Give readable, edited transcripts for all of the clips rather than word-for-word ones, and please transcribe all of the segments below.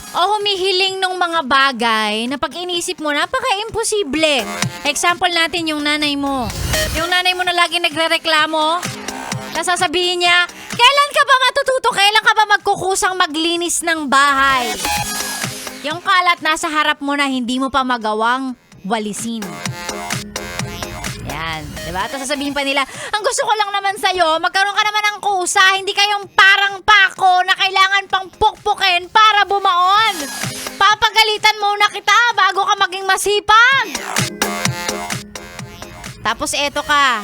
o humihiling ng mga bagay na pag inisip mo, napaka-imposible. Example natin yung nanay mo. Yung nanay mo na lagi nagre-reklamo, nasasabihin niya, kailan ka ba matututo? Kailan ka ba magkukusang maglinis ng bahay? Yung kalat nasa harap mo na hindi mo pa magawang walisin. Yan, diba? Tapos sasabihin pa nila, ang gusto ko lang naman sa'yo, magkaroon ka naman ng kusa, hindi kayong parang pako na kailangan pang pukpukin para bumaon. Papagalitan muna kita bago ka maging masipag. Tapos eto ka,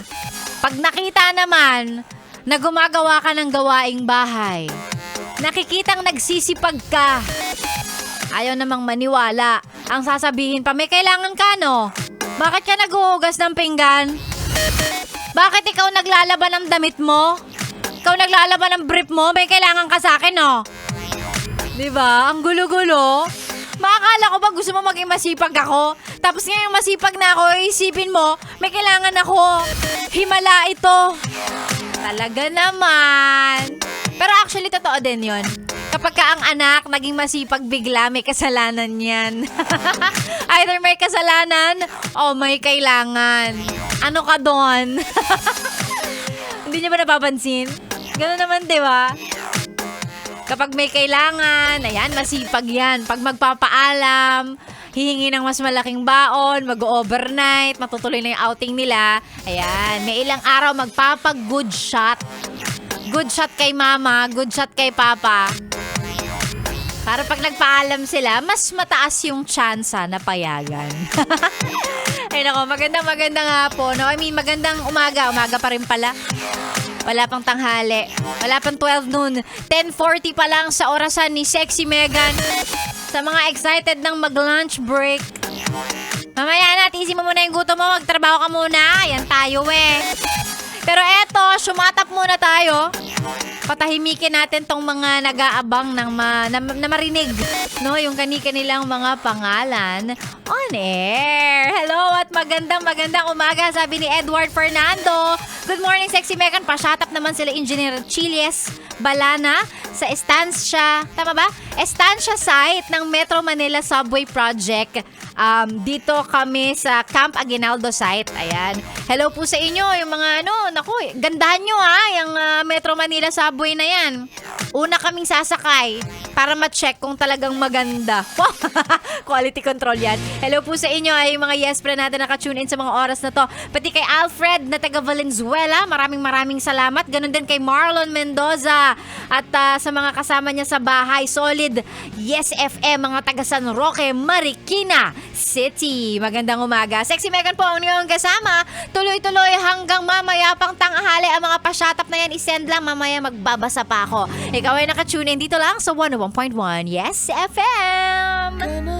pag nakita naman na gumagawa ka ng gawaing bahay, nakikitang nagsisipag ka, ayaw namang maniwala. Ang sasabihin pa, may kailangan ka, no? Bakit ka naghuhugas ng pinggan? Bakit ikaw naglalaban ng damit mo? Ikaw naglalaban ng brief mo? May kailangan ka sa akin, no? Diba? Ang gulo-gulo. Makakala ko ba gusto mo maging masipag ako? Tapos ngayong masipag na ako, isipin mo, may kailangan ako. Himala ito. Talaga naman. Pero actually, totoo din yon. Kapag ka ang anak naging masipag bigla, may kasalanan yan. Either may kasalanan o may kailangan. Ano ka doon? Hindi niyo ba napapansin? Ganun naman, di ba? Kapag may kailangan, ayan, masipag yan. Pag magpapaalam, hihingi ng mas malaking baon, mag-overnight, matutuloy na yung outing nila. Ayan, may ilang araw magpapag-good shot. Good shot kay mama, good shot kay papa. Para pag nagpaalam sila, mas mataas yung tsansa na payagan. Ay nako, maganda nga po. No? I mean, magandang umaga. Umaga pa rin pala. Wala pang tanghali. Wala pang 12 noon. 10:40 pa lang sa orasan ni Sexy Megan. Sa mga excited ng mag-lunch break. Mamaya na, tiisin mo muna yung gutom mo. Magtrabaho ka muna. Yan tayo Pero eto, sumatap muna tayo. Patahimikin natin tong mga nag-aabang ng na marinig, no? Yung kanilang mga pangalan on air. Hello at magandang umaga, sabi ni Edward Fernando. Good morning, Sexy Megan. Pa-shut up naman sila Engineer Chiles Balana sa Estancia, tama ba? Estancia site ng Metro Manila Subway Project. Dito kami sa Camp Aguinaldo site. Ayan. Hello po sa inyo, yung mga gandahan nyo yung Metro Manila Subway na yan. Una kaming sasakay para ma-check kung talagang maganda. Quality control yan. Hello po sa inyo ay mga yes friend natin nakatune in sa mga oras na to. Pati kay Alfred na taga Valenzuela, maraming salamat. Ganon din kay Marlon Mendoza at sa mga kasama niya sa bahay. Solid Yes FM, mga taga San Roque, Marikina City. Magandang umaga. Sexy Megan po ang inyong kasama. Tuloy-tuloy hanggang mamaya pang tanghali. Ang mga pa-shutup na yan, isend lang. Mamaya magbabasa pa ako. Ikaw ay nakatune in dito lang sa 101.1 Yes FM.